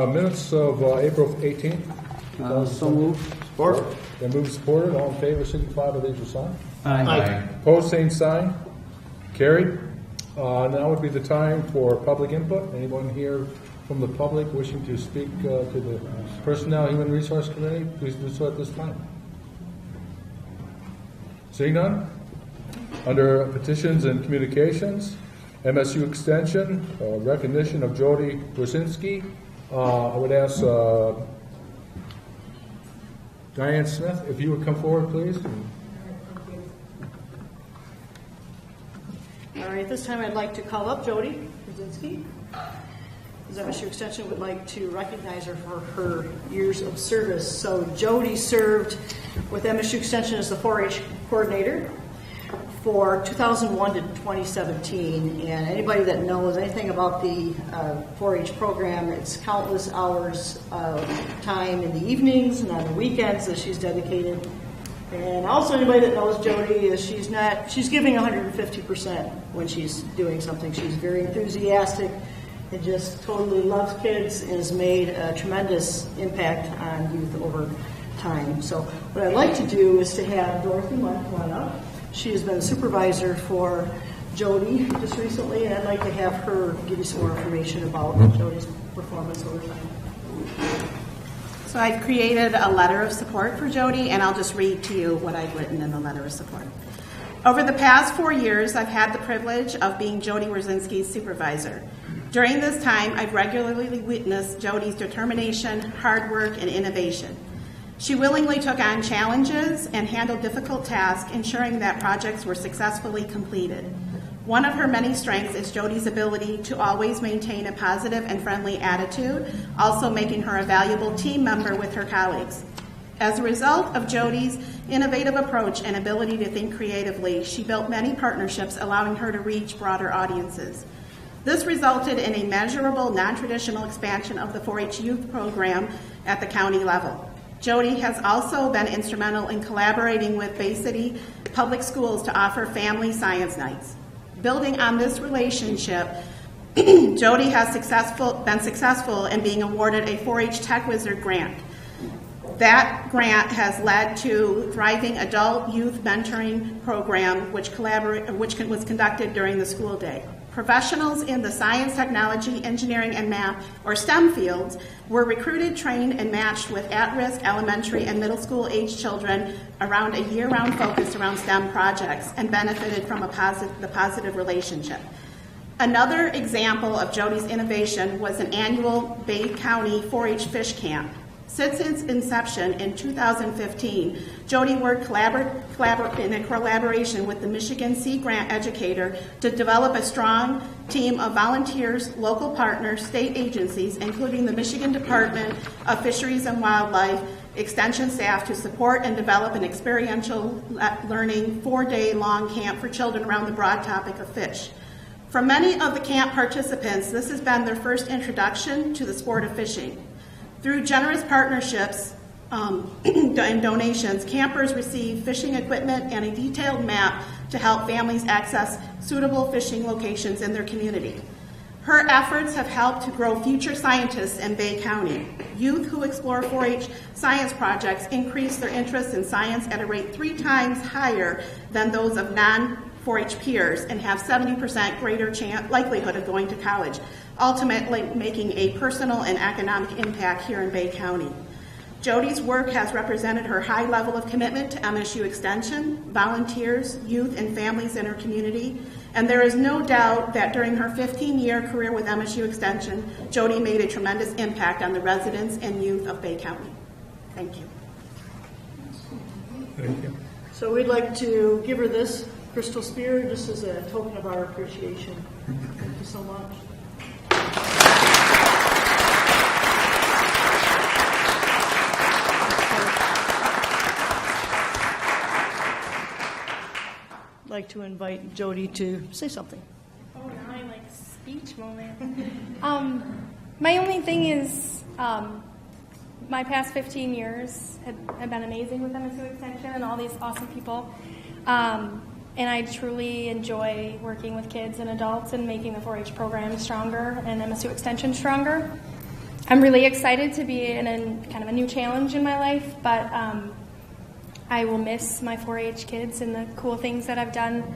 minutes of April 18th. So moved. Support. Then moved, supported. All in favor, signify by the usual sign. Aye. Opposed, same sign. Carried. Now would be the time for public input. Anyone here from the public wishing to speak to the Personnel Human Resource Committee, please do so at this time. Seeing none? Under Petitions and Communications, MSU Extension, recognition of Jodi Wrzesinski. I would ask Diane Smith, if you would come forward, please. All right, this time I'd like to call up Jodi Wrzesinski. The MSU Extension would like to recognize her for her years of service. So Jodi served with MSU Extension as the 4-H coordinator for 2001 to 2017. And anybody that knows anything about the 4-H program, it's countless hours of time in the evenings and on the weekends that she's dedicated. And also anybody that knows Jodi is she's giving 150% when she's doing something. She's very enthusiastic and just totally loves kids and has made a tremendous impact on youth over time. So what I'd like to do is to have Dorothy Munn come on up. She has been a supervisor for Jodi just recently, and I'd like to have her give you some more information about Jodi's performance over time. So I've created a letter of support for Jodi, and I'll just read to you what I've written in the letter of support. Over the past 4 years, I've had the privilege of being Jodi Wrzesinski's supervisor. During this time, I've regularly witnessed Jodi's determination, hard work, and innovation. She willingly took on challenges and handled difficult tasks, ensuring that projects were successfully completed. One of her many strengths is Jodi's ability to always maintain a positive and friendly attitude, also making her a valuable team member with her colleagues. As a result of Jodi's innovative approach and ability to think creatively, she built many partnerships, allowing her to reach broader audiences. This resulted in a measurable, non-traditional expansion of the 4-H youth program at the county level. Jodi has also been instrumental in collaborating with Bay City Public Schools to offer family science nights. Building on this relationship, Jodi has been successful in being awarded a 4-H Tech Wizard grant. That grant has led to thriving adult youth mentoring program, which was conducted during the school day. Professionals in the science, technology, engineering, and math, or STEM fields, were recruited, trained, and matched with at-risk elementary and middle school age children around a year-round focus around STEM projects and benefited from the positive relationship. Another example of Jodi's innovation was an annual Bay County 4-H fish camp. Since its inception in 2015, Jodi worked in a collaboration with the Michigan Sea Grant Educator to develop a strong team of volunteers, local partners, state agencies, including the Michigan Department of Fisheries and Wildlife, extension staff to support and develop an experiential learning 4-day-long camp for children around the broad topic of fish. For many of the camp participants, this has been their first introduction to the sport of fishing. Through generous partnerships and donations, campers receive fishing equipment and a detailed map to help families access suitable fishing locations in their community. Her efforts have helped to grow future scientists in Bay County. Youth who explore 4-H science projects increase their interest in science at a rate 3 times higher than those of non-4-H peers and have 70% greater likelihood of going to college, ultimately making a personal and economic impact here in Bay County. Jodi's work has represented her high level of commitment to MSU Extension, volunteers, youth, and families in her community, and there is no doubt that during her 15-year career with MSU Extension, Jodi made a tremendous impact on the residents and youth of Bay County. Thank you. Thank you. So we'd like to give her this crystal spear just as a token of our appreciation. Thank you so much. I'd like to invite Jodi to say something. Oh, now I like speech moment. My only thing is my past 15 years have been amazing with MSU Extension and all these awesome people. And I truly enjoy working with kids and adults and making the 4-H program stronger and MSU Extension stronger. I'm really excited to be in kind of a new challenge in my life, but I will miss my 4-H kids and the cool things that I've done.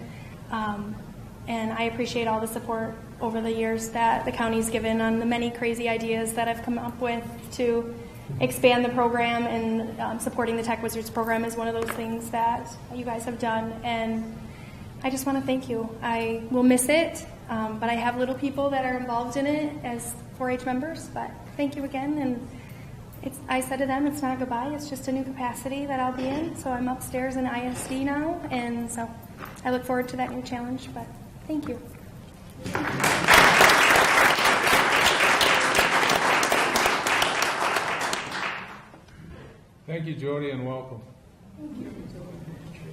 And I appreciate all the support over the years that the county's given on the many crazy ideas that I've come up with to expand the program, and supporting the Tech Wizards program is one of those things that you guys have done. And I just want to thank you. I will miss it, but I have little people that are involved in it as 4-H members. But thank you again. And I said to them, it's not a goodbye, it's just a new capacity that I'll be in. So I'm upstairs in ISD now, and so I look forward to that new challenge. But thank you. Thank you, Jodi, and welcome.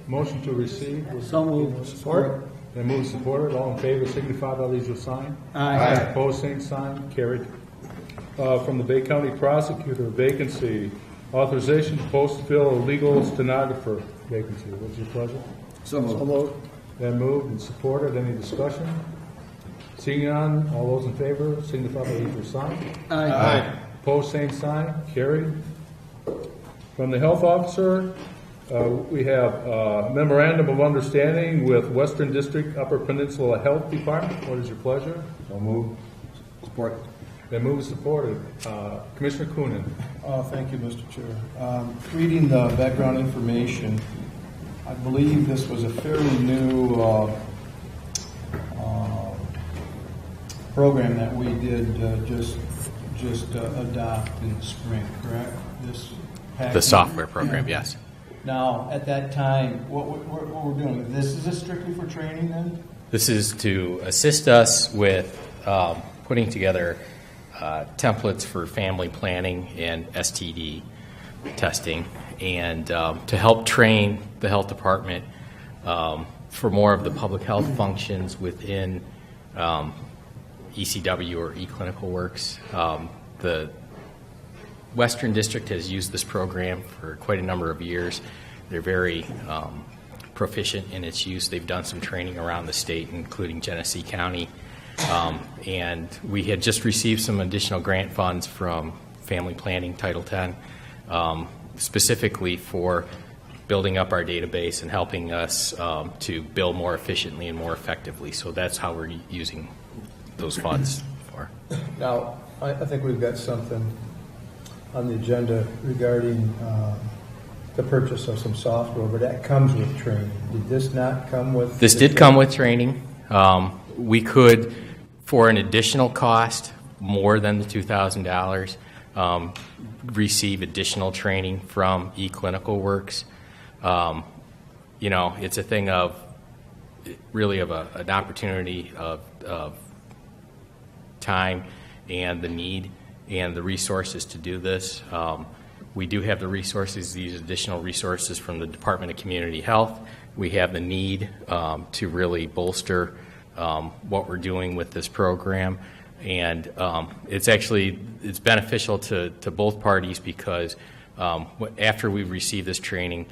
Motion to receive. So moved. Support. Then move supported. All in favor signify by these will sign. Aye. Opposed, same sign. Carried. From the Bay County Prosecutor, vacancy. Authorization to post fill a legal stenographer vacancy. What's your pleasure? So moved. Then moved and supported. Any discussion? Seeing none, all those in favor signify by these will sign. Aye. Opposed, same sign. Carried. From the Health Officer, we have memorandum of understanding with Western District Upper Peninsula Health Department. What is your pleasure? So move. Support. Then moved and supported. Commissioner Coonan. Thank you, Mr. Chair. Reading the background information, I believe this was a fairly new program that we did just adopt in spring, correct? This package? The software program, yes. Now, at that time, what we're doing, this is strictly for training then? This is to assist us with putting together templates for family planning and STD testing, and to help train the health department for more of the public health functions within ECW or eClinical Works. The Western District has used this program for quite a number of years. They're very proficient in its use. They've done some training around the state, including Genesee County. And we had just received some additional grant funds from Family Planning Title X, specifically for building up our database and helping us to bill more efficiently and more effectively. So that's how we're using those funds for. Now, I think we've got something on the agenda regarding the purchase of some software, but that comes with training. Did this not come with? This did come with training. We could, for an additional cost, more than the $2,000, receive additional training from eClinical Works. You know, it's a thing of really of an opportunity of time and the need and the resources to do this. We do have the resources, these additional resources from the Department of Community Health. We have the need to really bolster what we're doing with this program. And it's beneficial to both parties because after we receive this training,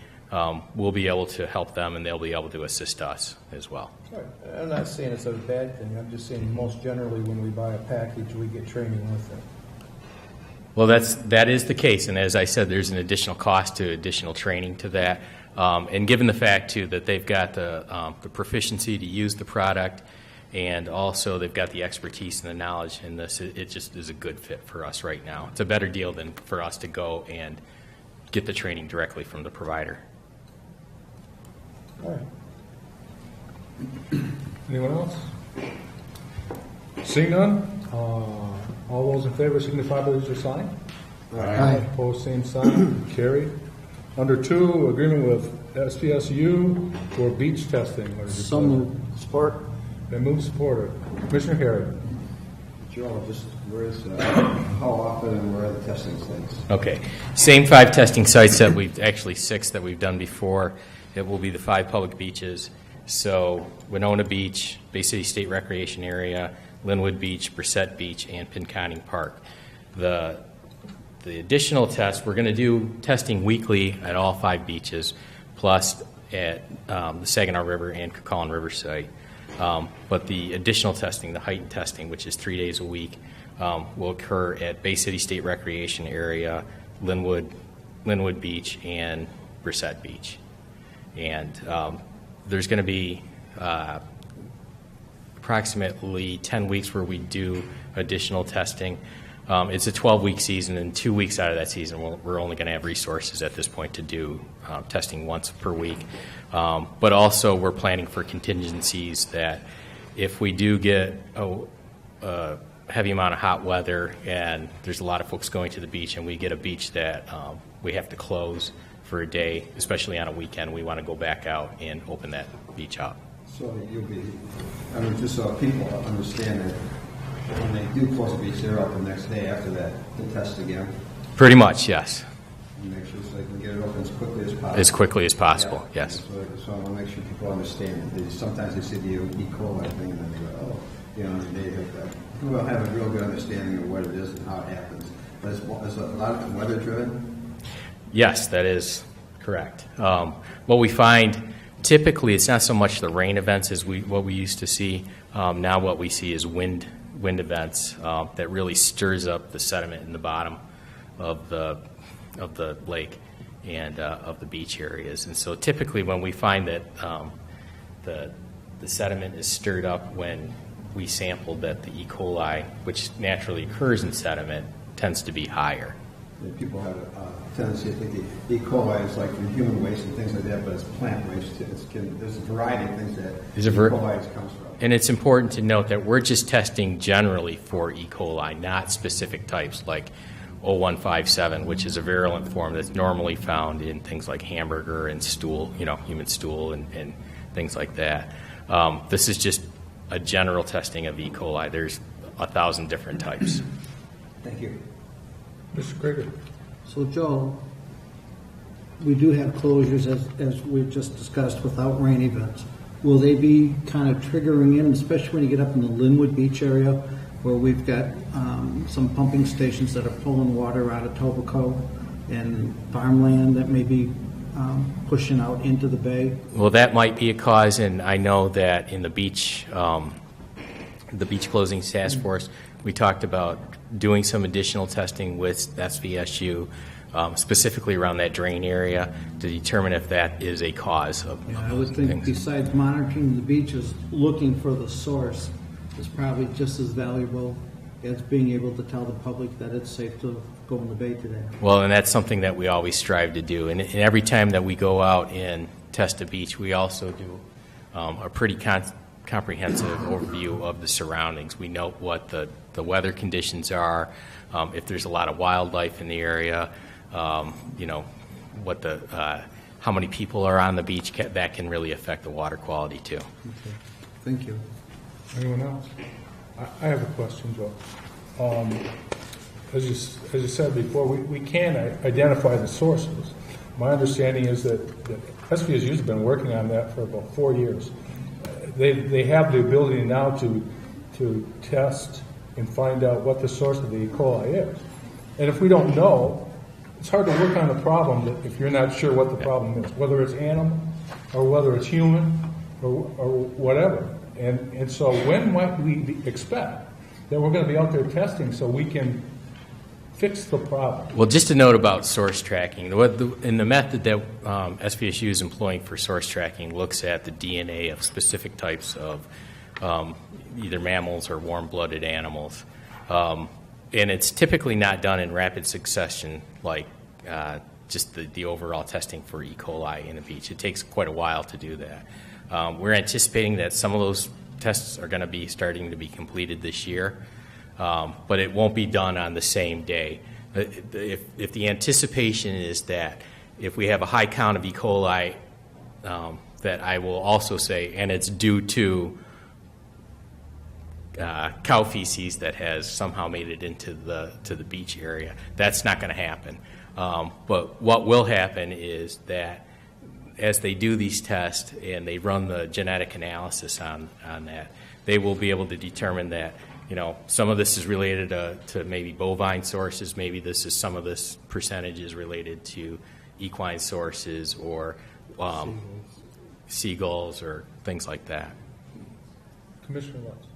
we'll be able to help them and they'll be able to assist us as well. Right. I'm not saying it's a bad thing. I'm just saying most generally when we buy a package, we get training with it. Well, that is the case, and as I said, there's an additional cost to additional training to that. And given the fact too that they've got the proficiency to use the product, and also they've got the expertise and the knowledge in this, it just is a good fit for us right now. It's a better deal than for us to go and get the training directly from the provider. All right. Anyone else? Seeing none, all those in favor signify by your sign. Aye. Opposed, same sign. Carried. Under 2, agreement with SVSU for beach testing. What is your So pleasure? moved. Support. Then move supported. Commissioner Harry. Joe, just where's, how often and where are the testing sites? Okay. Same 5 testing sites that actually 6 that we've done before. It will be the 5 public beaches. So Winona Beach, Bay City State Recreation Area, Linwood Beach, Brissett Beach, and Pinconning Park. The additional tests, we're going to do testing weekly at all 5 beaches, plus at the Saginaw River and Cucaulin River site. But the additional testing, the heightened testing, which is 3 days a week, will occur at Bay City State Recreation Area, Linwood Beach, and Brissett Beach. And there's going to be approximately 10 weeks where we do additional testing. It's a 12-week season, and 2 weeks out of that season, we're only going to have resources at this point to do testing once per week. But also, we're planning for contingencies that if we do get a heavy amount of hot weather and there's a lot of folks going to the beach and we get a beach that we have to close for a day, especially on a weekend, we want to go back out and open that beach up. So you'll be, I mean, just so people understand that when they do close the beach, they're out the next day after that to test again. Pretty much, yes. And make sure so they can get it open as quickly as possible. As quickly as possible, Yeah. yes. So I want to make sure people understand that sometimes they see the E. coli thing and then they go, oh, you know, and they will have a real good understanding of what it is and how it happens. But is a lot of weather driven? Yes, that is correct. What we find, typically, it's not so much the rain events as what we used to see. Now what we see is wind events that really stirs up the sediment in the bottom of the lake and of the beach areas. And so typically when we find that the sediment is stirred up when we sample that the E. coli, which naturally occurs in sediment, tends to be higher. People have a tendency to think the E. coli is like from human waste and things like that, but it's plant waste. There's a variety of things that E. coli comes from. And it's important to note that we're just testing generally for E. coli, not specific types like 0157, which is a virulent form that's normally found in things like hamburger and stool, human stool and things like that. This is just a general testing of E. coli. There's 1,000 different types. Thank you. Mr. Krieger. So, Joe, we do have closures, as we've just discussed, without rain events. Will they be kind of triggering in, especially when you get up in the Linwood Beach area, where we've got some pumping stations that are pulling water out of Tobico and farmland that may be pushing out into the bay? Well, that might be a cause, and I know that in the beach closing task force, we talked about doing some additional testing with SVSU, specifically around that drain area, to determine if that is a cause of I would think things. besides monitoring the beaches, looking for the source is probably just as valuable as being able to tell the public that it's safe to go in the bay today. Well, and that's something that we always strive to do. And every time that we go out and test a beach, we also do a pretty comprehensive overview of the surroundings. We note what the weather conditions are, if there's a lot of wildlife in the area, what how many people are on the beach. That can really affect the water quality too. Okay. Thank you. Anyone else? I have a question, Joe. As you said before, we can identify the sources. My understanding is that SVSU has been working on that for about 4 years. They have the ability now to test and find out what the source of the E. coli is. And if we don't know, it's hard to work on a problem if you're not sure what the problem is, whether it's animal or whether it's human or whatever. And so when might we expect that we're going to be out there testing so we can fix the problem? Well, just a note about source tracking. In the method that SVSU is employing for source tracking looks at the DNA of specific types of either mammals or warm-blooded animals. And it's typically not done in rapid succession like just the overall testing for E. coli in a beach. It takes quite a while to do that. We're anticipating that some of those tests are going to be starting to be completed this year, but it won't be done on the same day. If the anticipation is that if we have a high count of E. coli, that I will also say, and it's due to cow feces that has somehow made it into the beach area, that's not going to happen. But what will happen is that as they do these tests and they run the genetic analysis on that, they will be able to determine that, some of this is related to maybe bovine sources, maybe some of this percentage is related to equine sources or seagulls or things like that. Commissioner Lutz.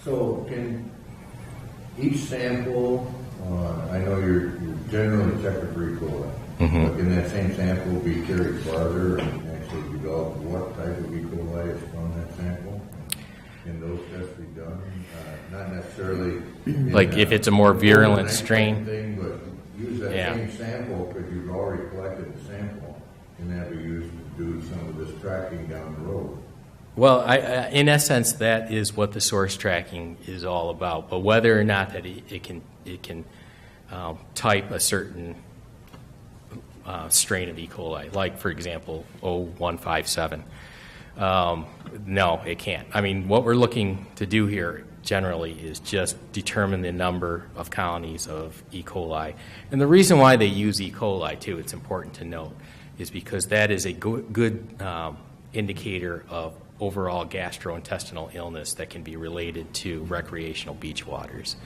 So can each sample, I know you're generally checking for E. coli, but can that same sample be carried farther and actually develop what type of E. coli is from that sample? Can those tests be done? Not necessarily Like if it's a more virulent strain. thing, but use that same sample because you've already collected the sample, and that be used to do some of this tracking down the road. Well, in essence, that is what the source tracking is all about. But whether or not that it can type a certain strain of E. coli, like for example 0157. No, it can't. I mean, what we're looking to do here generally is just determine the number of colonies of E. coli. And the reason why they use E. coli, too, it's important to note, is because that is a good indicator of overall gastrointestinal illness that can be related to recreational beach waters.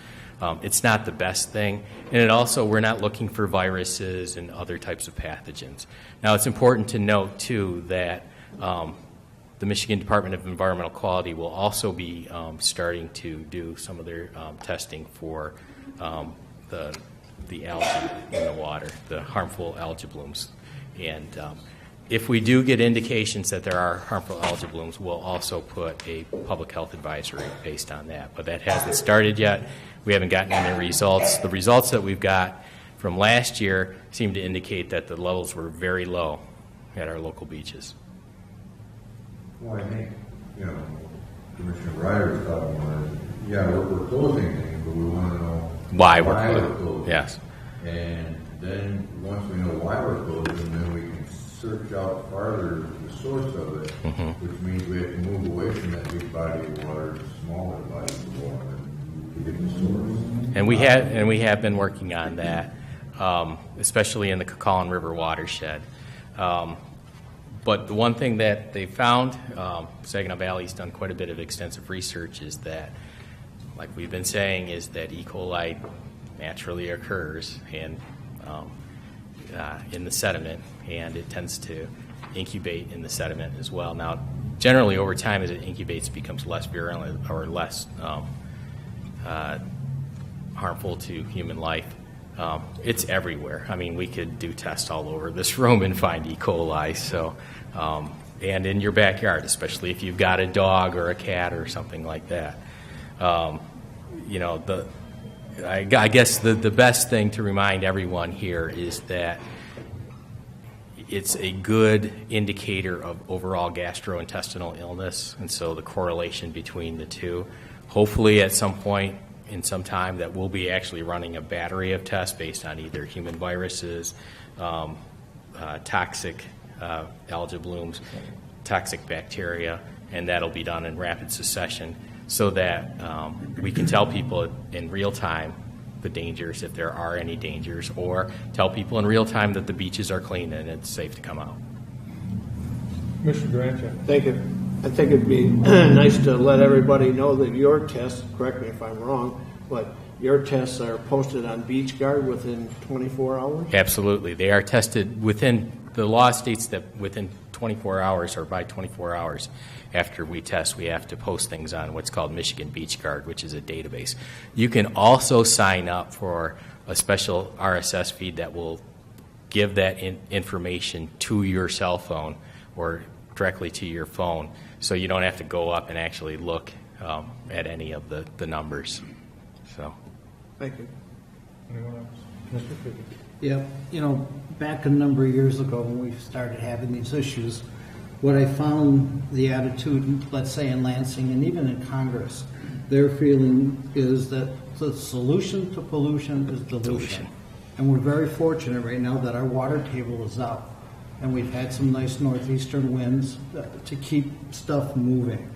It's not the best thing, and it also, we're not looking for viruses and other types of pathogens. Now, it's important to note, too, that the Michigan Department of Environmental Quality will also be starting to do some of their testing for the algae in the water, the harmful algae blooms. And if we do get indications that there are harmful algae blooms, we'll also put a public health advisory based on that. But that hasn't started yet. We haven't gotten any results. The results that we've got from last year seem to indicate that the levels were very low at our local beaches. Well, I think, Commissioner Ryder's talking about, we're closing things, but we want to know Why we're closing. Yes. And then once we know why we're closing, then we can search out farther the source of it, which means we have to move away from that big body of water to smaller bodies of water to get the source. And we have been working on that, especially in the Cucaulin River watershed. But the one thing that they found, Saginaw Valley's done quite a bit of extensive research, is that, like we've been saying, is that E. coli naturally occurs in the sediment, and it tends to incubate in the sediment as well. Now, generally over time, as it incubates, it becomes less virulent or less harmful to human life. It's everywhere. I mean, we could do tests all over this room and find E. coli. So, and in your backyard, especially if you've got a dog or a cat or something like that. I guess the best thing to remind everyone here is that it's a good indicator of overall gastrointestinal illness, and so the correlation between the two. Hopefully, at some point in some time, that we'll be actually running a battery of tests based on either human viruses, toxic algae blooms, toxic bacteria, and that'll be done in rapid succession so that we can tell people in real time the dangers, if there are any dangers, or tell people in real time that the beaches are clean and it's safe to come out. Mr. Durancheck. Thank you. I think it'd be nice to let everybody know that your tests, correct me if I'm wrong, but your tests are posted on Beach Guard within 24 hours? Absolutely. They are tested within, the law states that within 24 hours or by 24 hours after we test, we have to post things on what's called Michigan Beach Guard, which is a database. You can also sign up for a special RSS feed that will give that information to your cell phone or directly to your phone, so you don't have to go up and actually look at any of the numbers. So, thank you. Anyone else? Mr. Figgins. Yeah, back a number of years ago when we started having these issues, what I found the attitude, let's say in Lansing and even in Congress, their feeling is that the solution to pollution is dilution. And we're very fortunate right now that our water table is up, and we've had some nice northeastern winds to keep stuff moving.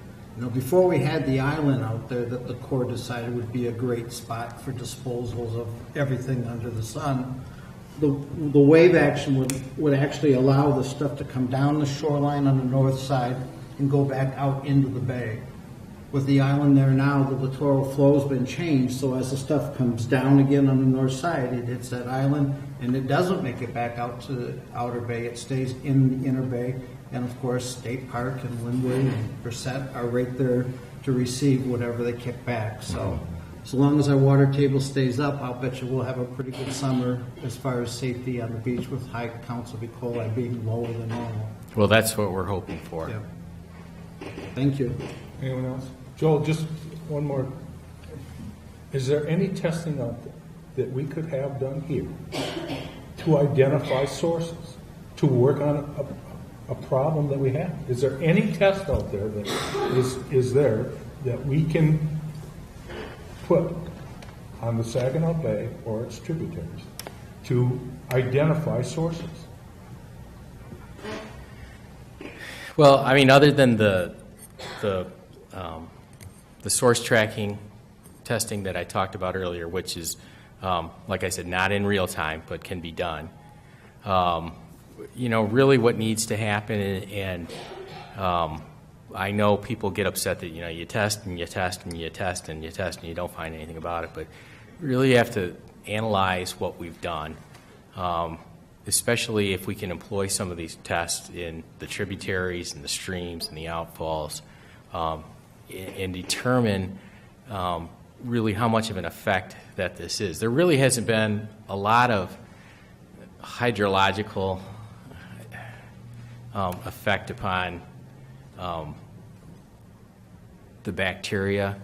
Before we had the island out there that the Corps decided would be a great spot for disposals of everything under the sun, the wave action would actually allow the stuff to come down the shoreline on the north side and go back out into the bay. With the island there now, the littoral flow's been changed, so as the stuff comes down again on the north side, it hits that island, and it doesn't make it back out to the outer bay. It stays in the inner bay. And of course, State Park and Linwood and Brissett are right there to receive whatever they kick back. So as long as our water table stays up, I'll bet you we'll have a pretty good summer as far as safety on the beach with high counts of E. coli being lower than normal. Well, that's what we're hoping for. Yeah. Thank you. Anyone else? Joel, just one more. Is there any testing out there that we could have done here to identify sources, to work on a problem that we have? Is there any test out there that is there that we can put on the Saginaw Bay or its tributaries to identify sources? Well, I mean, other than the source tracking testing that I talked about earlier, which is, like I said, not in real time, but can be done. Really what needs to happen, and I know people get upset that, you test and you test and you test and you test and you don't find anything about it, but really you have to analyze what we've done, especially if we can employ some of these tests in the tributaries and the streams and the outfalls, and determine really how much of an effect that this is. There really hasn't been a lot of hydrological effect upon the bacteria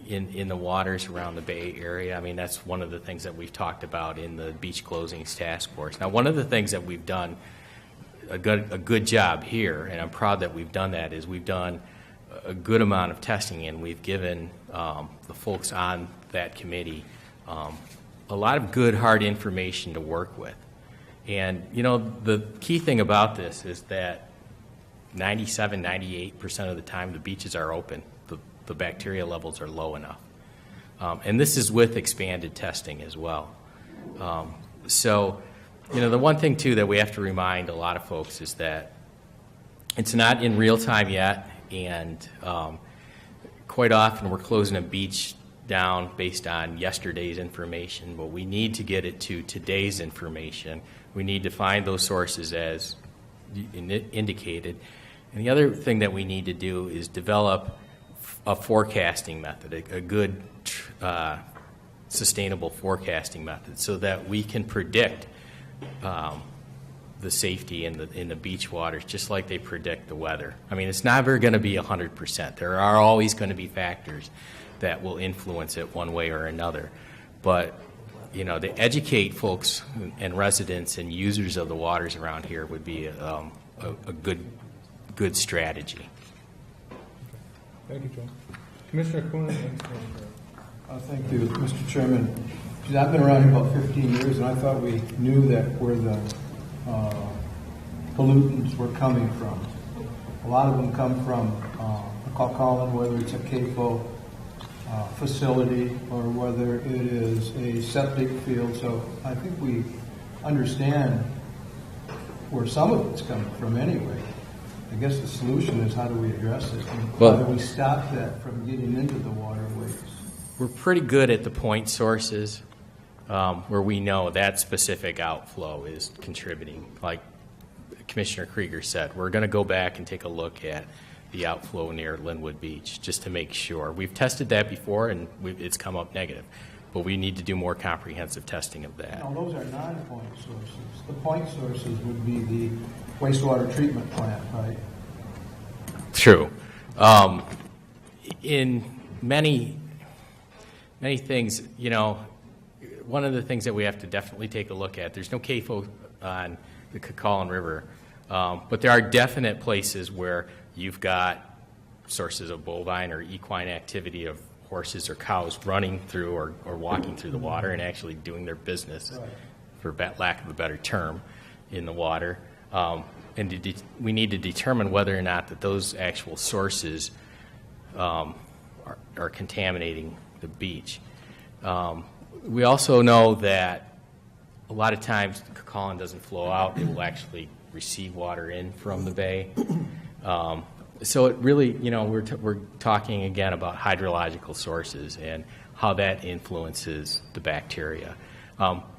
in the waters around the Bay Area. I mean, that's one of the things that we've talked about in the beach closings task force. Now, one of the things that we've done a good job here, and I'm proud that we've done that, is we've done a good amount of testing, and we've given the folks on that committee a lot of good, hard information to work with. And, the key thing about this is that 97, 98% of the time the beaches are open. The bacteria levels are low enough. And this is with expanded testing as well. So, the one thing, too, that we have to remind a lot of folks is that it's not in real time yet, and quite often we're closing a beach down based on yesterday's information, but we need to get it to today's information. We need to find those sources as indicated. And the other thing that we need to do is develop a forecasting method, a good sustainable forecasting method, so that we can predict the safety in the beach waters, just like they predict the weather. I mean, it's never going to be 100%. There are always going to be factors that will influence it one way or another. But, to educate folks and residents and users of the waters around here would be a good strategy. Thank you, John. Commissioner Kuhn. Thank you, Mr. Chairman. I've been around here about 15 years, and I thought we knew that where the pollutants were coming from. A lot of them come from Colin, whether it's a CAFO facility or whether it is a septic field. So I think we understand where some of it's coming from anyway. I guess the solution is how do we address it? And how do we stop that from getting into the waterways? We're pretty good at the point sources where we know that specific outflow is contributing. Like Commissioner Krieger said, we're going to go back and take a look at the outflow near Linwood Beach just to make sure. We've tested that before, and it's come up negative. But we need to do more comprehensive testing of that. Now, those are non-point sources. The point sources would be the wastewater treatment plant, right? True. In many things, one of the things that we have to definitely take a look at, there's no CAFO on the Colin River, but there are definite places where you've got sources of bovine or equine activity of horses or cows running through or walking through the water and actually doing their business, right, for lack of a better term, in the water. And we need to determine whether or not that those actual sources are contaminating the beach. We also know that a lot of times the Colin doesn't flow out. It will actually receive water in from the bay. So it really, we're talking again about hydrological sources and how that influences the bacteria.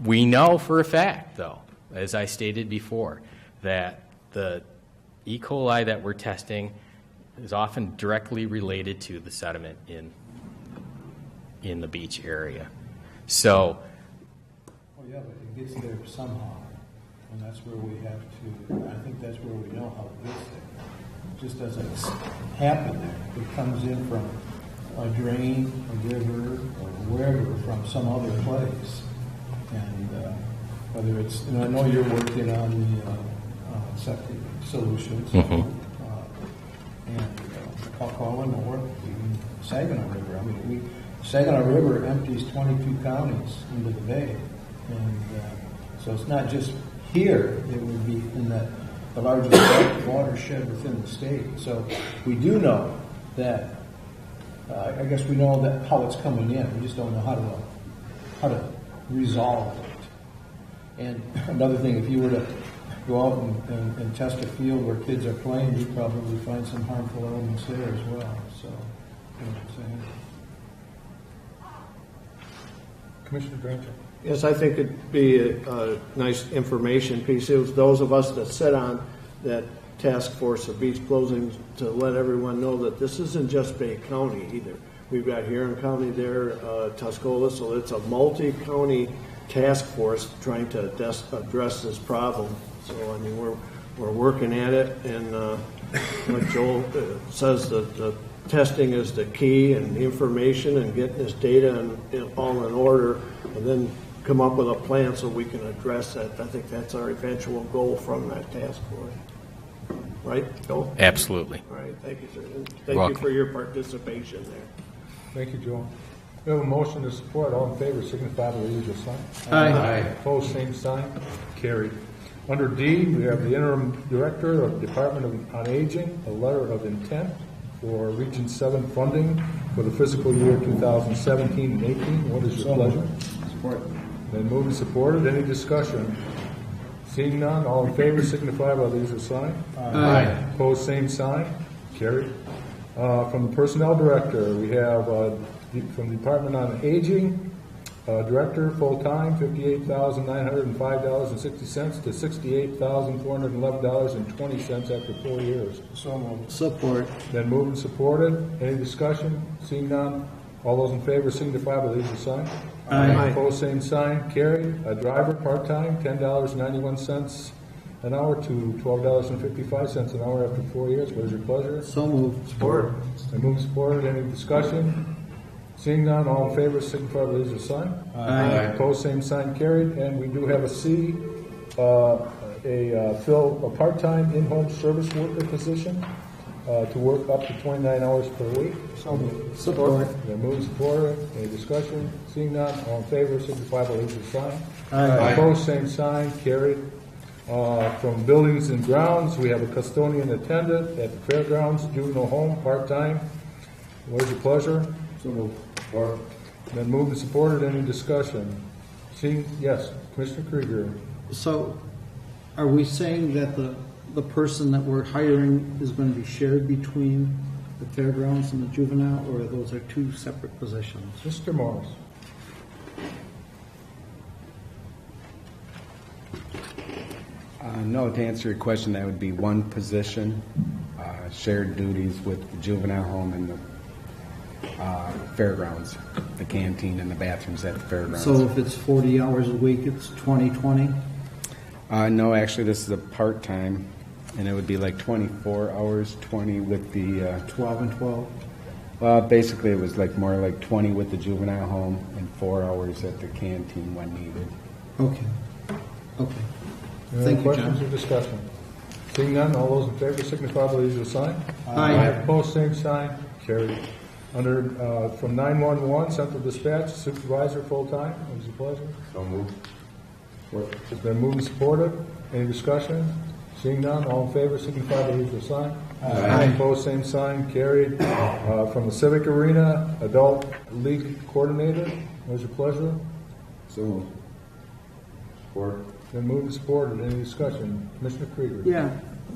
We know for a fact, though, as I stated before, that the E. coli that we're testing is often directly related to the sediment in the beach area. So, Well, yeah, but it gets there somehow, and that's where we have to, I think that's where we know how it gets there. It just doesn't happen there. It comes in from a drain, a river, or wherever, from some other place. And whether it's, and I know you're working on the septic solutions, and Calcala North, even Saginaw River. I mean, Saginaw River empties 22 counties into the bay, and so it's not just here. It would be in the largest watershed within the state. So we do know that. I guess we know that how it's coming in. We just don't know how to resolve it. And another thing, if you were to go out and test a field where kids are playing, you'd probably find some harmful elements there as well. So, you know what I'm saying? Commissioner Granger. Yes, I think it'd be a nice information piece. It was those of us that sit on that task force of beach closings to let everyone know that this isn't just Bay County either. We've got Huron County there, Tuscola, so it's a multi-county task force trying to address this problem. So, I mean, we're working at it, and like Joel says, the testing is the key, and the information and getting this data all in order, and then come up with a plan so we can address that. I think that's our eventual goal from that task force. Right, Joel? absolutely. All right, thank you, sir. And You're thank welcome. you for your participation there. Thank you, Joel. We have a motion to support. All in favor, signify by the usual sign. Aye. Opposed, same sign. Carried. Under D, we have the interim director of Department on Aging, a letter of intent for Region 7 funding for the fiscal year 2017 and 18. What is your pleasure? Support. Then moved and supported. Any discussion? Seeing none, all in favor signify by the usual sign. Aye. Opposed, same sign. Carried. From the Personnel Director, we have from the Department on Aging, Director, full-time, $58,905.60 to $68,411.20 after 4 years. So moved. Support. Then moved and supported. Any discussion? Seeing none, all those in favor signify by the usual sign. Aye. Opposed, same sign. Carried. A driver, part-time, $10.91 an hour to $12.55 an hour after 4 years. What is your pleasure? So moved. Support. Then moved and supported. Any discussion? Seeing none, all in favor signify by the usual sign. Aye. Opposed, same sign. Carried. And we do have a C, fill a part-time in-home service worker position to work up to 29 hours per week. So moved. Support. Then moved and supported. Any discussion? Seeing none, all in favor signify by the usual sign. Aye. Opposed, same sign. Carried. From Buildings and Grounds, we have a custodian attendant at the Fairgrounds Juvenile Home, part-time. What is your pleasure? So moved. Support. Then moved and supported. Any discussion? Seeing, yes, Commissioner Krieger. So, are we saying that the person that we're hiring is going to be shared between the fairgrounds and the juvenile, or those are two separate positions? Mr. Morris. No, to answer your question, that would be one position, shared duties with the juvenile home and the fairgrounds, the canteen and the bathrooms at the fairgrounds. So if it's 40 hours a week, it's 20/20? No, actually, this is a part-time, and it would be like 24 hours, 20 with the... 12 and 12? Well, basically, it was like more like 20 with the juvenile home and 4 hours at the canteen when needed. Okay. Okay. Any Thank you, questions John. or discussion? Seeing none, all those in favor signify by the usual sign. Aye. Opposed, same sign. Carried. Under, from 911, Central Dispatch, Supervisor, full-time. What is your pleasure? So moved. It's been moved and supported. Any discussion? Seeing none, all in favor signify by the usual sign. Aye. Opposed, same sign. Carried. From the Civic Arena, Adult League Coordinator. What is your pleasure? So moved. Support. Been moved and supported. Any discussion? Commissioner Krieger. Yeah.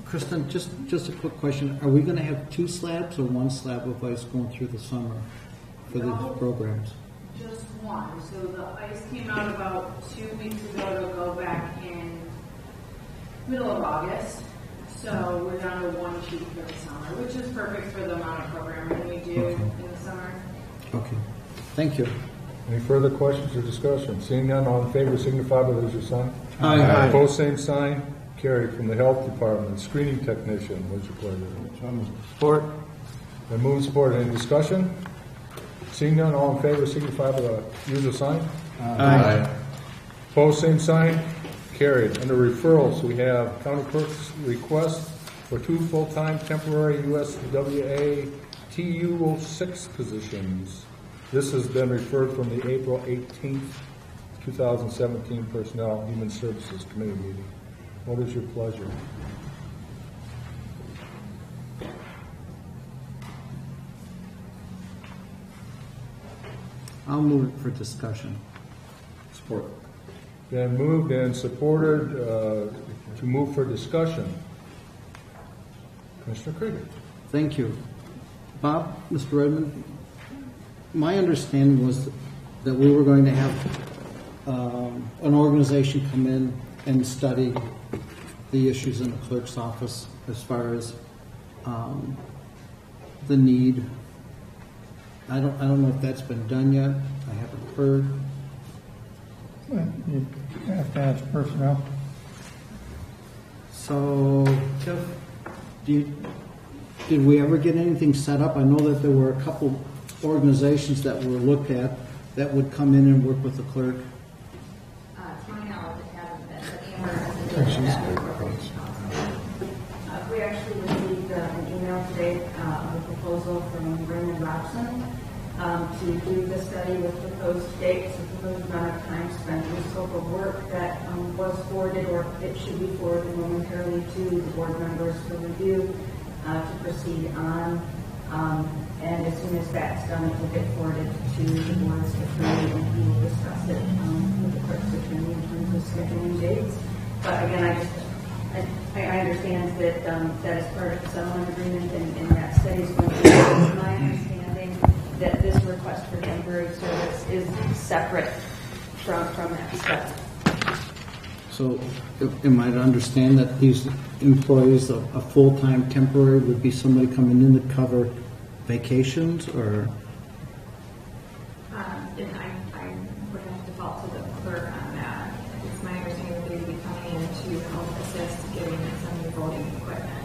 Kristen, just a quick question. Are we going to have two slabs or one slab of ice going through the summer for these programs? Just one. So the ice came out about 2 weeks ago to go back in middle of August. So we're down to one sheet for the summer, which is perfect for the amount of programming we do in the summer. Okay. Thank you. Any further questions or discussion? Seeing none, all in favor signify by raise your sign. Aye. Opposed, same sign. Carried. From the Health Department, screening technician. What's your pleasure? Support. Been moved and supported. Any discussion? Seeing none, all in favor signify by the usual sign. Aye. Opposed, same sign. Carried. Under referrals, we have County Clerk's request for 2 full-time temporary USWA TU06 positions. This has been referred from the April 18th, 2017 Personnel and Human Services Committee meeting. What is your pleasure? I'll move it for discussion. Support. Been moved and supported to move for discussion. Commissioner Krieger. Thank you. Bob, Mr. Redmond, my understanding was that we were going to have an organization come in and study the issues in the clerk's office as far as the need. I don't know if that's been done yet. I haven't heard. You have to ask personnel. So, Jeff, did we ever get anything set up? I know that there were a couple organizations that were looked at that would come in and work with the clerk. To my knowledge, it hasn't been, but Amber has been doing that. We actually received an email today of a proposal from Raymond Robson to do the study with proposed dates and proposed amount of time spent in the scope of work that was forwarded, or it should be forwarded momentarily to the board members for review to proceed on. And as soon as that's done, it will get forwarded to the board's attorney, and he will discuss it with the clerk's attorney in terms of scheduling dates. But again, I understand that that is part of the settlement agreement, and that study is going to be. My understanding that this request for temporary service is separate from that study. So, am I to understand that these employees, a full-time temporary, would be somebody coming in to cover vacations, or? And I would have to default to the clerk on that. It's my understanding that they would be coming in to help assist getting some of the voting equipment.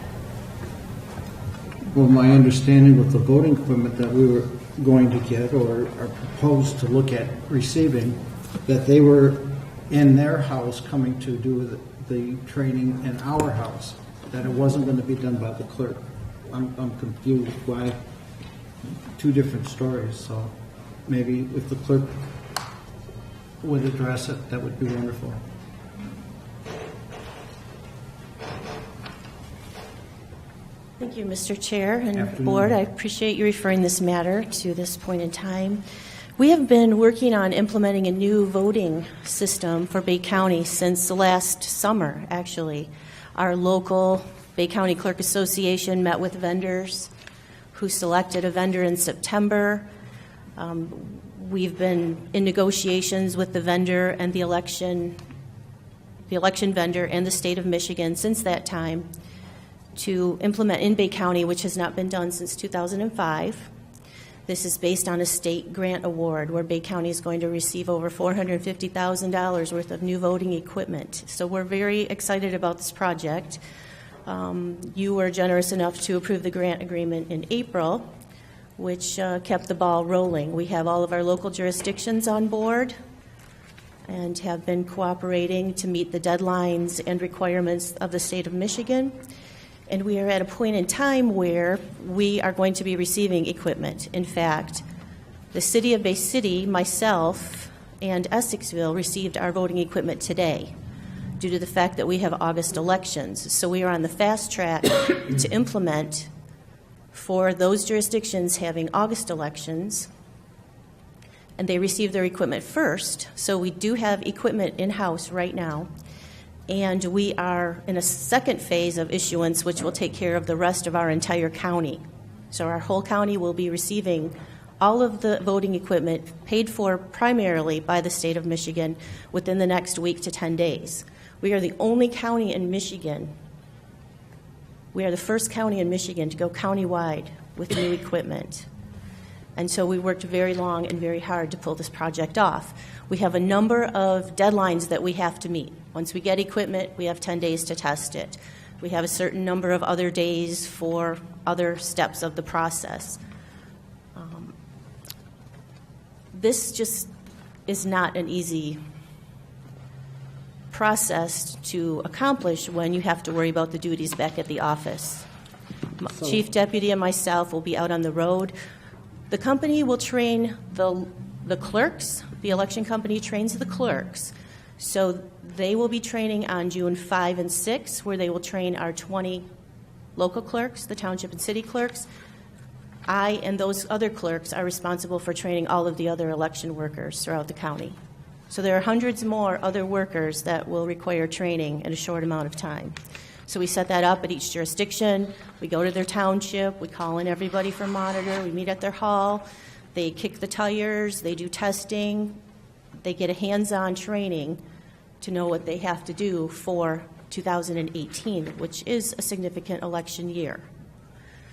Well, my understanding with the voting equipment that we were going to get or are proposed to look at receiving, that they were in their house coming to do the training in our house, that it wasn't going to be done by the clerk. I'm confused why two different stories, so maybe if the clerk would address it, that would be wonderful. Thank you, Mr. Chair and Afternoon. Board. I appreciate you referring this matter to this point in time. We have been working on implementing a new voting system for Bay County since last summer, actually. Our local Bay County Clerk Association met with vendors who selected a vendor in September. We've been in negotiations with the vendor and the election vendor and the state of Michigan since that time to implement in Bay County, which has not been done since 2005. This is based on a state grant award where Bay County is going to receive over $450,000 worth of new voting equipment. So we're very excited about this project. You were generous enough to approve the grant agreement in April, which kept the ball rolling. We have all of our local jurisdictions on board and have been cooperating to meet the deadlines and requirements of the state of Michigan. And we are at a point in time where we are going to be receiving equipment. In fact, the city of Bay City, myself, and Essexville received our voting equipment today due to the fact that we have August elections. So we are on the fast track to implement for those jurisdictions having August elections, and they receive their equipment first. So we do have equipment in-house right now. And we are in a second phase of issuance, which will take care of the rest of our entire county. So our whole county will be receiving all of the voting equipment paid for primarily by the state of Michigan within the next week to 10 days. We are the only county in Michigan. We are the first county in Michigan to go countywide with new equipment. And so we worked very long and very hard to pull this project off. We have a number of deadlines that we have to meet. Once we get equipment, we have 10 days to test it. We have a certain number of other days for other steps of the process. This just is not an easy process to accomplish when you have to worry about the duties back at the office. Chief Deputy and myself will be out on the road. The company will train the clerks. The election company trains the clerks. So they will be training on June 5 and 6, where they will train our 20 local clerks, the township and city clerks. I and those other clerks are responsible for training all of the other election workers throughout the county. So there are hundreds more other workers that will require training in a short amount of time. So we set that up at each jurisdiction. We go to their township. We call in everybody for monitor. We meet at their hall. They kick the tires. They do testing. They get a hands-on training to know what they have to do for 2018, which is a significant election year.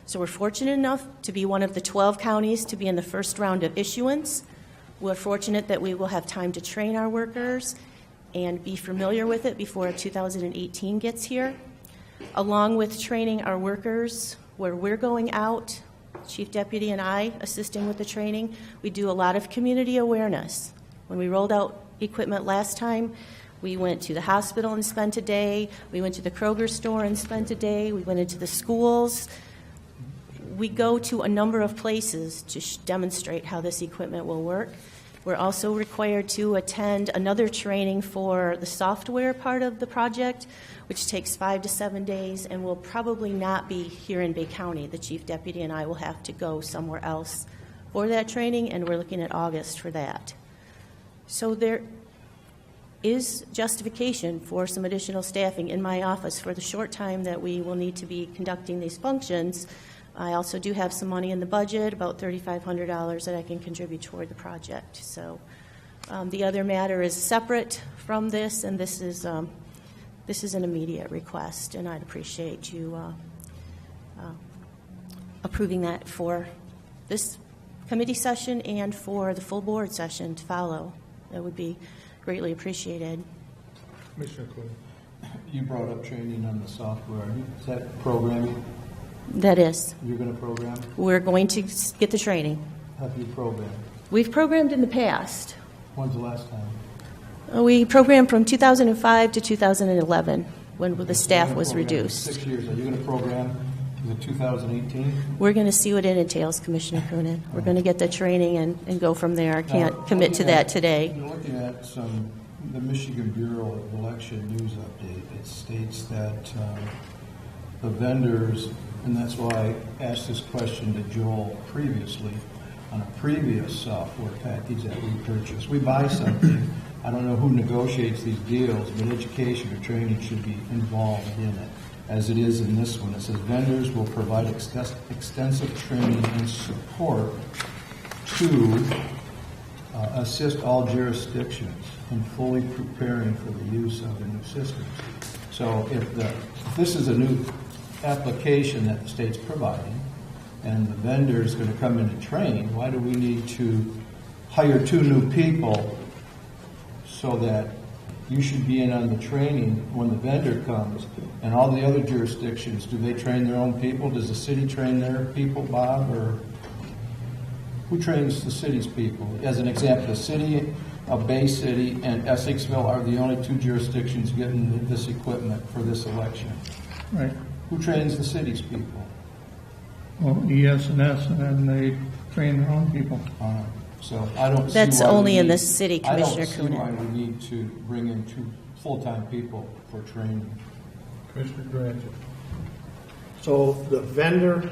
So we're fortunate enough to be one of the 12 counties to be in the first round of issuance. We're fortunate that we will have time to train our workers and be familiar with it before 2018 gets here. Along with training our workers, where we're going out, Chief Deputy and I assisting with the training, we do a lot of community awareness. When we rolled out equipment last time, we went to the hospital and spent a day. We went to the Kroger store and spent a day. We went into the schools. We go to a number of places to demonstrate how this equipment will work. We're also required to attend another training for the software part of the project, which takes 5 to 7 days and will probably not be here in Bay County. The Chief Deputy and I will have to go somewhere else for that training, and we're looking at August for that. So there is justification for some additional staffing in my office for the short time that we will need to be conducting these functions. I also do have some money in the budget, about $3,500 that I can contribute toward the project. So the other matter is separate from this, and this is an immediate request, and I'd appreciate you approving that for this committee session and for the full board session to follow. That would be greatly appreciated. Commissioner Cooley. You brought up training on the software. Is that programming? That is. You're going to program? We're going to get the training. Have you programmed? We've programmed in the past. When's the last time? We programmed from 2005 to 2011 when the staff was reduced. 6 years. Are you going to program the 2018? We're going to see what it entails, Commissioner Coonan. We're going to get the training and go from there. I can't commit to that today. You're looking at the Michigan Bureau of Election News update. It states that the vendors, and that's why I asked this question to Joel previously, on a previous software package that we purchased. We buy something. I don't know who negotiates these deals, but education or training should be involved in it. As it is in this one, it says vendors will provide extensive training and support to assist all jurisdictions in fully preparing for the use of the new system. So if this is a new application that the state's providing, and the vendor is going to come in and train, why do we need to hire 2 new people so that you should be in on the training when the vendor comes? And all the other jurisdictions, do they train their own people? Does the city train their people, Bob? Or who trains the city's people? As an example, the city of Bay City and Essexville are the only 2 jurisdictions getting this equipment for this election. Right. Who trains the city's people? Well, ES&S, and then they train their own people. So I don't see That's why only we in need- the city, Commissioner I don't see why Coonan. we need to bring in 2 full-time people for training. Commissioner Durant. So the vendor,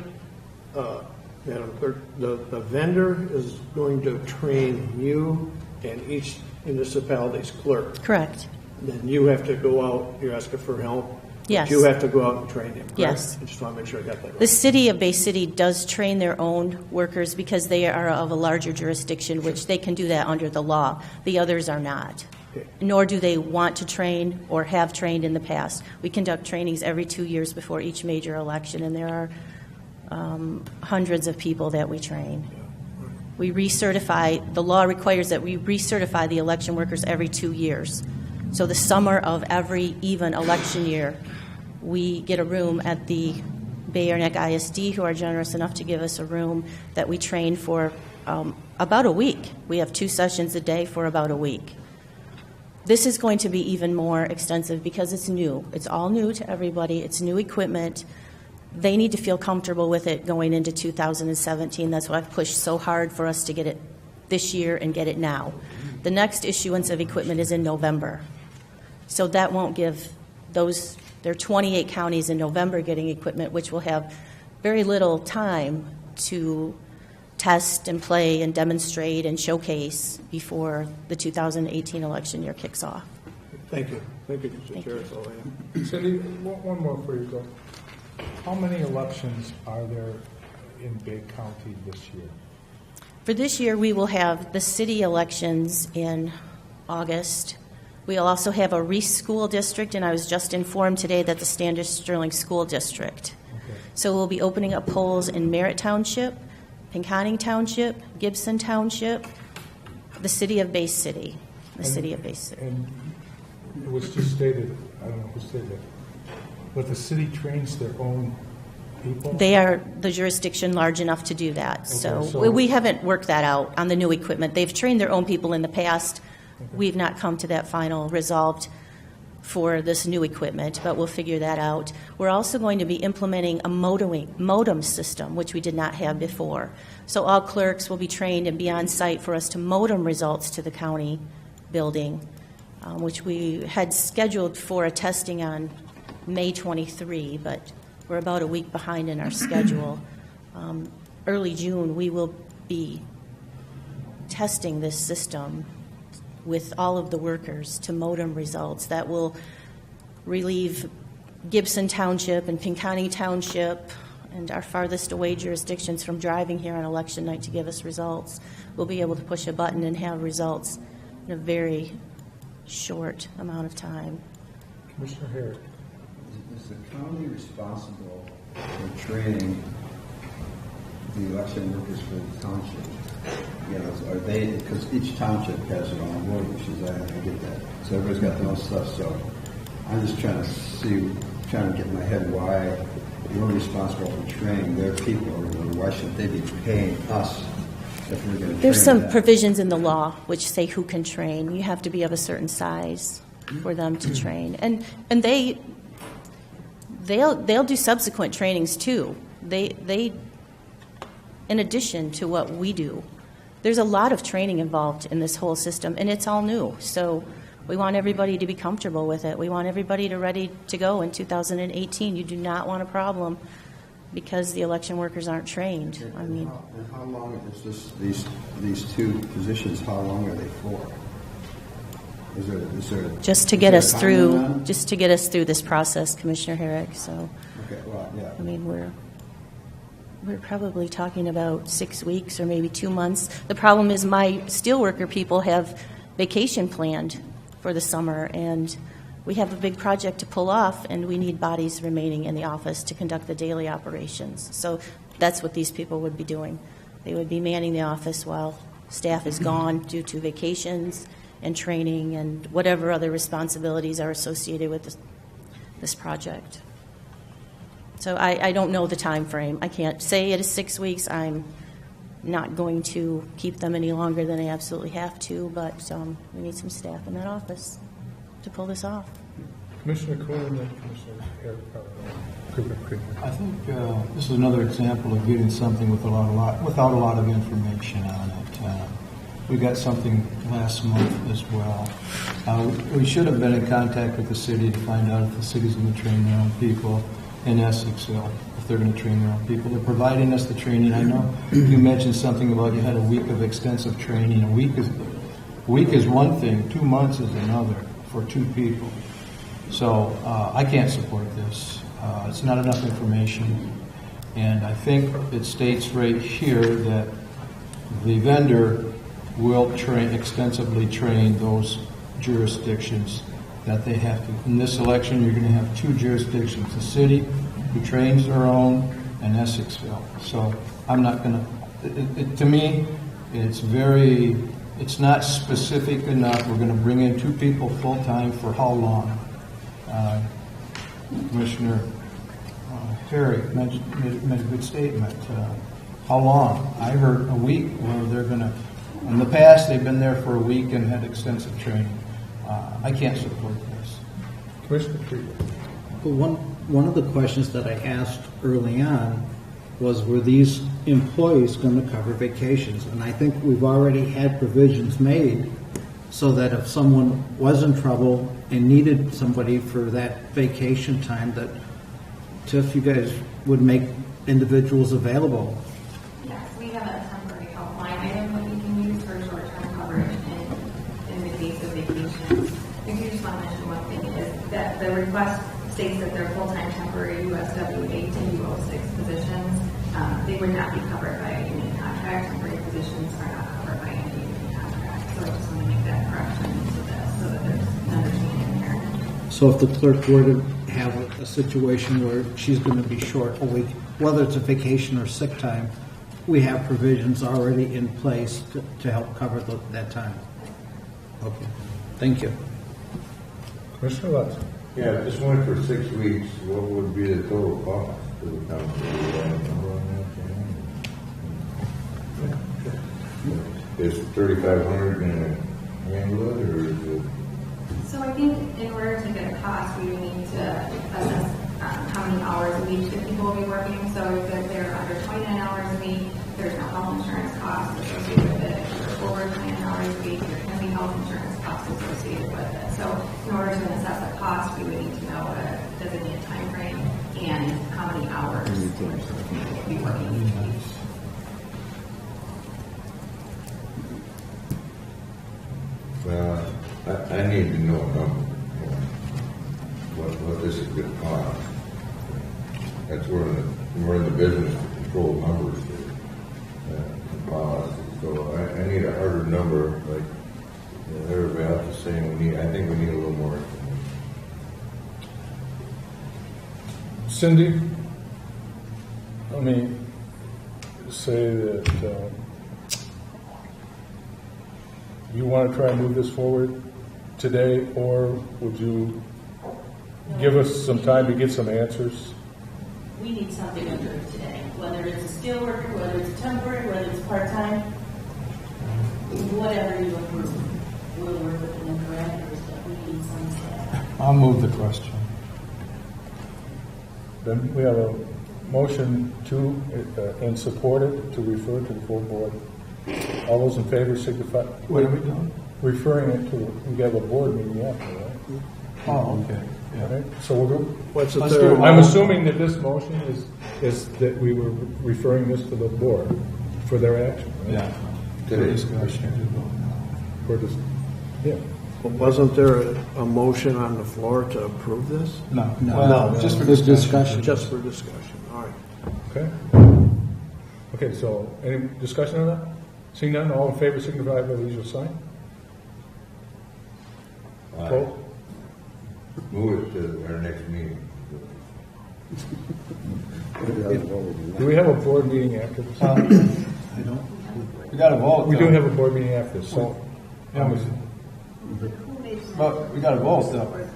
Madam Clerk, the vendor is going to train you and each municipality's clerk. Correct. Then you have to go out, you're asking for help? Yes. You have to go out and train him, correct? Yes. I just want to make sure I got that right. The city of Bay City does train their own workers because they are of a larger jurisdiction, which they can do that under the law. The others are not. Okay. Nor do they want to train or have trained in the past. We conduct trainings every 2 years before each major election, and there are hundreds of people that we train. We recertify, the law requires that we recertify the election workers every 2 years. So the summer of every even election year, we get a room at the Bay Area Neck ISD, who are generous enough to give us a room that we train for about a week. We have 2 sessions a day for about a week. This is going to be even more extensive because it's new. It's all new to everybody. It's new equipment. They need to feel comfortable with it going into 2017. That's why I've pushed so hard for us to get it this year and get it now. The next issuance of equipment is in November. So that won't give those, there are 28 counties in November getting equipment, which will have very little time to test and play and demonstrate and showcase before the 2018 election year kicks off. Thank you. Thank you, Mr. Chair. That's all I have. Cindy, one more before you go. How many elections are there in Bay County this year? For this year, we will have the city elections in August. We'll also have a Reese School District, and I was just informed today that the Standish Sterling School District. Okay. So we'll be opening up polls in Merritt Township, Pinconning Township, Gibson Township, the city of Bay City. And it was just stated, I don't know who said that, but the city trains their own people? They are the jurisdiction large enough to do that. Okay, so we haven't worked that out on the new equipment. They've trained their own people in the past. Okay. We've not come to that final resolved for this new equipment, but we'll figure that out. We're also going to be implementing a modem system, which we did not have before. So all clerks will be trained and be on site for us to modem results to the county building, which we had scheduled for a testing on May 23, but we're about a week behind in our schedule. Early June, we will be testing this system with all of the workers to modem results that will relieve Gibson Township and Pinconning Township and our farthest away jurisdictions from driving here on election night to give us results. We'll be able to push a button and have results in a very short amount of time. Commissioner Herrick. Is the county responsible for training the election workers for the township? You know, are they, because each township has their own word, which is, I get that. So everybody's got their own stuff, so I'm just trying to get in my head why we're responsible for training their people, or why should they be paying us if we're going to There's some them? provisions in the law which say who can train. You have to be of a certain size for them to train. And they'll do subsequent trainings too. They in addition to what we do. There's a lot of training involved in this whole system, and it's all new. So we want everybody to be comfortable with it. We want everybody to ready to go in 2018. You do not want a problem because the election workers aren't trained. I mean, and how long is this? These 2 positions? How long are they for? Is there just to get us through this process, Commissioner Herrick. So, okay, well, yeah. I mean, we're probably talking about 6 weeks or maybe 2 months. The problem is my steelworker people have vacation planned for the summer, and we have a big project to pull off, and we need bodies remaining in the office to conduct the daily operations. So that's what these people would be doing. They would be manning the office while staff is gone due to vacations and training and whatever other responsibilities are associated with this project. So I don't know the time frame. I can't say it is 6 weeks. I'm not going to keep them any longer than I absolutely have to, but we need some staff in that office to pull this off. Commissioner Coon and then Commissioner Herrick. I think this is another example of getting something without a lot of information on it. We got something last month as well. We should have been in contact with the city to find out if the city's going to train their own people in Essexville, if they're going to train their own people. They're providing us the training. I know you mentioned something about you had a week of extensive training. A week is one thing, 2 months is another for 2 people. So I can't support this. It's not enough information. And I think it states right here that the vendor will extensively train those jurisdictions that they have to. In this election, you're going to have 2 jurisdictions, the city, who trains their own, and Essexville. So I'm not going to, to me, It's not specific enough. We're going to bring in 2 people full-time for how long? Commissioner Terry made a good statement. How long? I heard a week where they're going to, in the past, they've been there for a week and had extensive training. I can't support this. Commissioner Krieger. Well, one of the questions that I asked early on was, were these employees going to cover vacations? And I think we've already had provisions made so that if someone was in trouble and needed somebody for that vacation time, that Tiff, you guys would make individuals available. Yes, we have a temporary helpline item that we can use for short-term coverage in the case of vacations. I do just want to mention one thing is that the request states that they're full-time temporary USW 8 and U06 positions. They would not be covered by a union contract. Temporary positions are not covered by any union contract. So I just want to make that correction so that there's an understanding there. So if the clerk were to have a situation where she's going to be short a week, whether it's a vacation or sick time, we have provisions already in place to help cover that time. Okay, thank you. Commissioner Lutz. Yeah, if this went for 6 weeks, what would be the total cost to the council? Is 3,500 going to handle it, or is it? So I think in order to get a cost, we would need to assess how many hours a week the people will be working. So if they're under 29 hours a week, there's no health insurance costs associated with it. If they're over 29 hours a week, there can be health insurance costs associated with it. So in order to assess the cost, we would need to know a designated time frame and how many hours people will be working each week. I need to know a number, what this is going to cost. That's we're in the business to control numbers and policy. So I need a harder number, like everybody else is saying. I think we need a little more information. Cindy, let me say that you want to try and move this forward today, or would you give us some time to get some answers? We need something approved today, whether it's a skilled worker, whether it's temporary, whether it's part-time, whatever you approve. We'll work with the parameters, but we need some staff. I'll move the question. Then we have a motion to and supported to refer to the full board. All those in favor signify. What are we doing? Referring it to, we have a board meeting after, right? Oh, okay. Yeah. Okay, so we'll go. What's the Let's third? do it. I'm assuming that this motion is that we were referring this to the board for their action, right? Yeah. Today's For this, yeah. Wasn't there a motion on the floor to approve this? No, just for This discussion. Just for discussion, all right. Okay. Okay, so any discussion on that? Seeing none, all in favor signify by the usual sign. Vote. Move it to our next meeting. Do we have a board meeting after this? I don't. We got to vote. We do though. have a board meeting after this, so. But we got to vote though.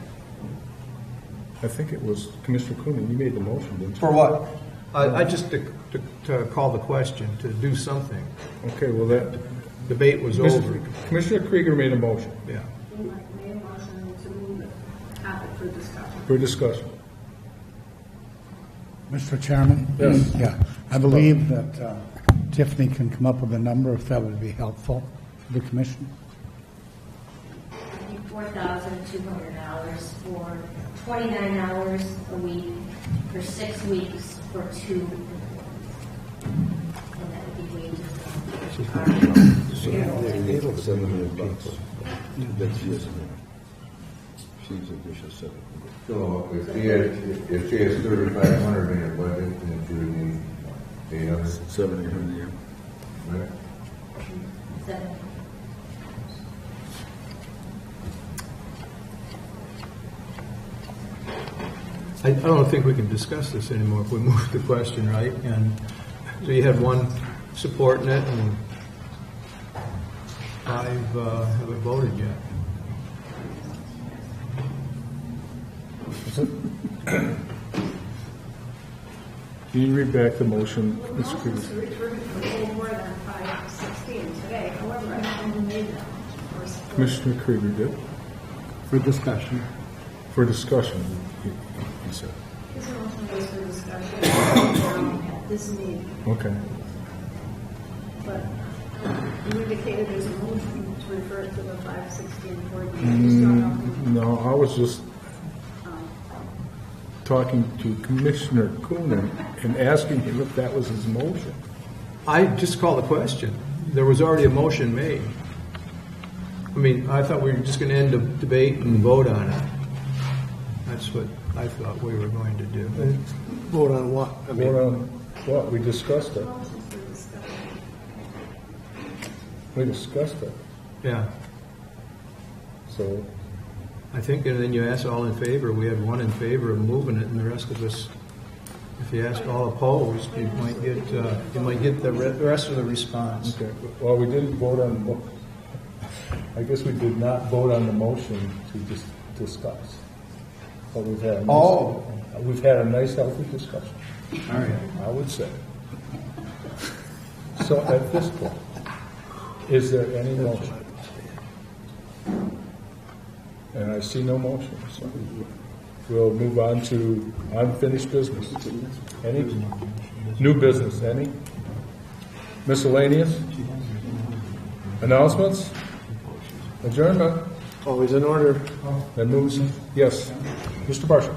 I think it was Commissioner Coonan, you made the motion, didn't you? For what? I just to call the question, to do something. Okay, well, that, Debate was over. Commissioner Krieger made a motion Yeah. Made a motion to move the topic for discussion. for discussion. Mr. Chairman? Yes. Yeah, I believe that Tiffany can come up with a number if that would be helpful to the commission. $4,200 for 29 hours a week for 6 weeks for 2 employees. And that would be wages. So if she has 3,500 in her budget, then she would need 800. 700, yeah. Right? 7. I don't think we can discuss this anymore if we move the question, right? And so you had one supporting it, and haven't voted yet. Can you read back the motion, Mr. Krieger? To refer to a little more than 5:16 today, however, I haven't made that. Commissioner Krieger did. For discussion. For discussion, he said. This motion was for discussion at this meeting, Okay. but you indicated there's a motion to refer it to the 5:16 board meeting. No, I was just talking to Commissioner Coonan and asking him if that was his motion. I just called the question. There was already a motion made. I mean, I thought we were just going to end the debate and vote on it. That's what I thought we were going to do. Vote on what? I mean, Vote on what? We discussed it. We discussed it. Yeah. So, I think, and then you asked all in favor. We had one in favor of moving it, and the rest of us, if you ask all opposed, you might get the rest of the response. okay. Well, we didn't vote on, I guess we did not vote on the motion to discuss. But we've had a nice healthy discussion. All right. I would say. So at this point, is there any motion? And I see no motion, so we'll move on to unfinished business. Any? New business, any? Miscellaneous? Announcements? Adjournment? always in order. That moves, yes. Mr. Marshall.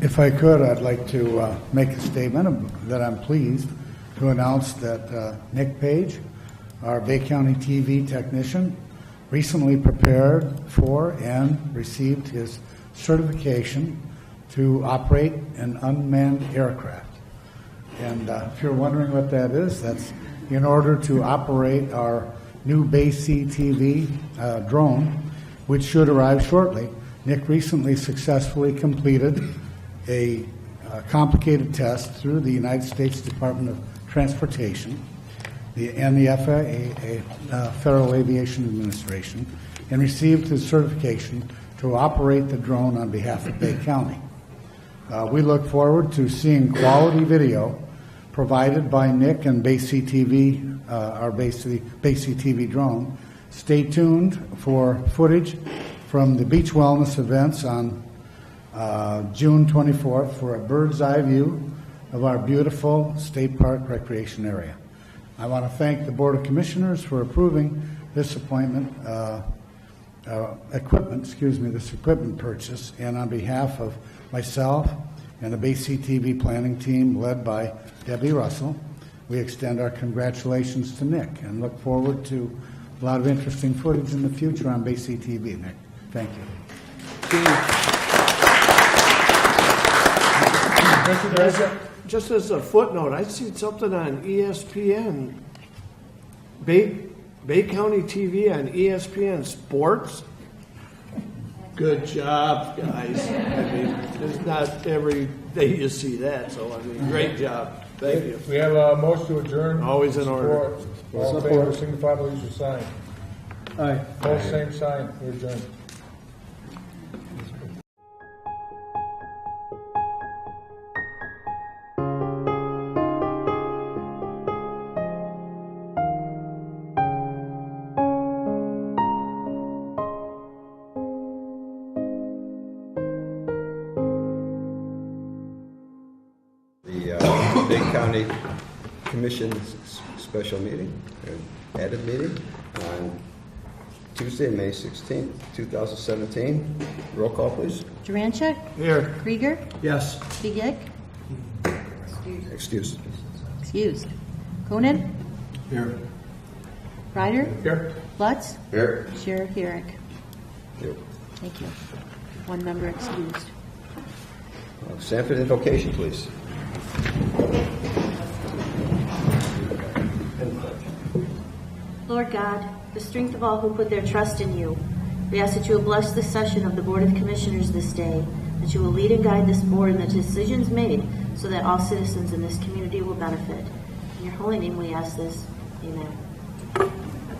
If I could, I'd like to make a statement that I'm pleased to announce that Nick Page, our Bay County TV technician, recently prepared for and received his certification to operate an unmanned aircraft. And if you're wondering what that is, that's in order to operate our new Bay CTV drone, which should arrive shortly. Nick recently successfully completed a complicated test through the United States Department of Transportation and the FAA, Federal Aviation Administration, and received his certification to operate the drone on behalf of Bay County. We look forward to seeing quality video provided by Nick and Bay CTV, our Bay CTV drone. Stay tuned for footage from the beach wellness events on June 24th for a bird's eye view of our beautiful State Park recreation area. I want to thank the Board of Commissioners for approving this equipment purchase, and on behalf of myself and the Bay CTV planning team led by Debbie Russell, we extend our congratulations to Nick and look forward to a lot of interesting footage in the future on Bay CTV, Nick. Thank you. Just as a footnote, I see something on ESPN, Bay County TV on ESPN Sports. Good job, guys. I mean, it's not every day you see that, so I mean, great job. Thank you. We have a motion to adjourn. Always in order. All in favor, signify by using sign. Aye. Both same sign. We adjourn. Bay County Commission's special meeting, added meeting on Tuesday, May 16th, 2017. Roll call, please. Durancheck? Here. Krieger? Yes. Spigic? Excuse. Excused. Koenig? Here. Ryder? Here. Lutz? Here. Sheriff Herrick? Here. Thank you. One member excused. Sanford Invocation, please. Lord God, the strength of all who put their trust in you, we ask that you will bless the session of the Board of Commissioners this day, that you will lead and guide this board in the decisions made so that all citizens in this community will benefit. In your holy name we ask this. Amen.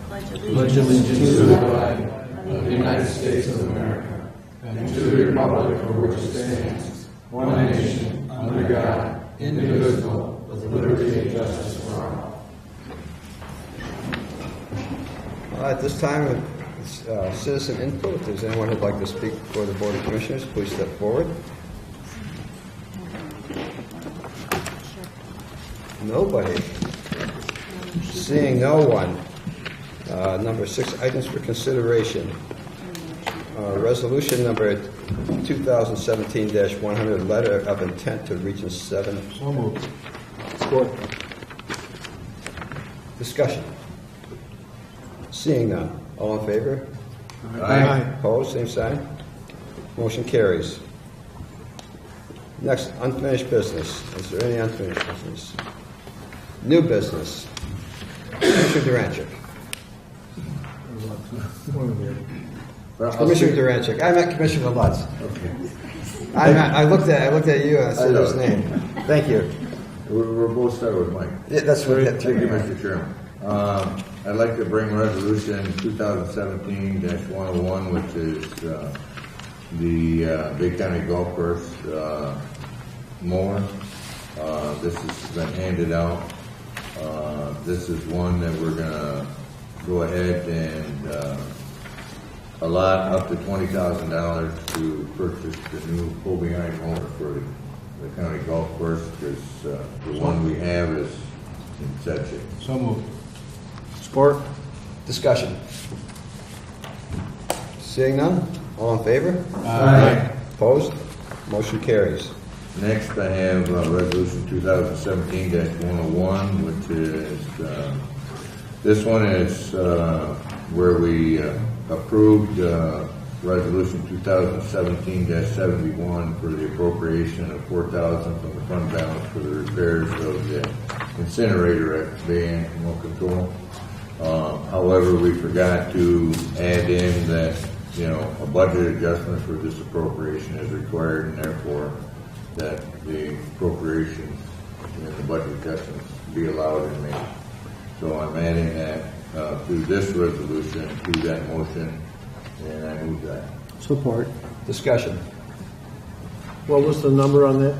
Pledge Pledge allegiance to the flag of the United States of America and to the republic for which it stands, one nation, under God, indivisible, with liberty and justice for all. At this time, citizen input. If there's anyone who'd like to speak before the Board of Commissioners, please step forward. Nobody. Seeing no one. Number 6, items for consideration. Resolution number 2017-100, letter of intent to Region 7. So moved. Support. Discussion. Seeing none. All in favor? Aye. Opposed? Same sign. Motion carries. Next, unfinished business. Is there any unfinished business? New business. Commissioner Durancheck. Commissioner Durancheck. I meant Commissioner Lutz. Okay. I looked at you and I said his name. Thank you. We're both starting with Mike. Yeah, that's what. Thank you, Mr. Chairman. I'd like to bring resolution 2017-101, which is the Big County Golf Course mower. This has been handed out. This is one that we're going to go ahead and allot up to $20,000 to purchase the new pull-behind mower for the county golf course, because the one we have is in such shape. So moved. Support. Discussion. Seeing none. All in favor? Aye. Opposed? Motion carries. Next, I have resolution 2017-101, which is this one is where we approved resolution 2017-71 for the appropriation of $4,000 from the fund balance for the repairs of the incinerator at Bay Animal Control. However, we forgot to add in that, a budget adjustment for this appropriation is required, and therefore that the appropriations and the budget adjustments be allowed and made. So I'm adding that through this resolution to that motion, and I move that. Support. Discussion. What was the number on that?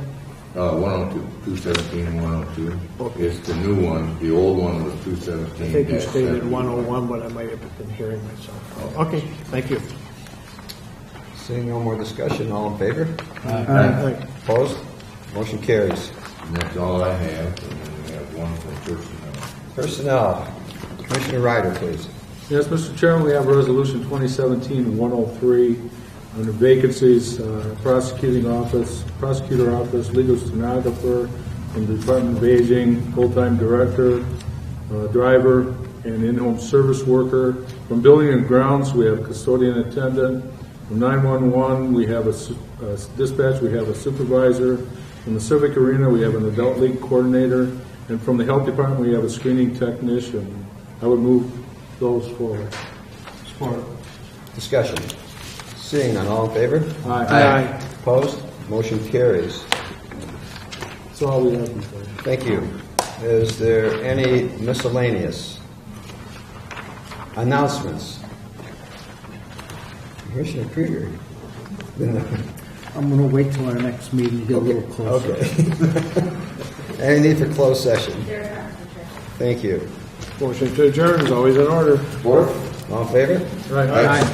102, 217 and 102. Okay. It's the new one. The old one was 217. I think you stated 101, but I might have been hearing myself. Okay, thank you. Seeing no more discussion, all in favor? Aye. Opposed? Motion carries. And that's all I have. And then we have one from personnel. Personnel. Commissioner Ryder, please. Yes, Mr. Chairman, we have Resolution 2017-103 under vacancies, prosecutor office, legal stenographer, from the Department of Aging, full-time director, driver, and in-home service worker. From building and grounds, we have custodian attendant. From 911, we have a dispatch, we have a supervisor. From the civic arena, we have an adult league coordinator. And from the health department, we have a screening technician. I would move those forward. Support. Discussion. Seeing none, all in favor? Aye. Opposed? Motion carries. That's all we have before. Thank you. Is there any miscellaneous? Announcements? Commissioner Krieger. I'm going to wait till our next meeting to get a little closer. Okay. Any need for closed session? Thank you. Motion to adjourn is always in order. All in favor? Aye.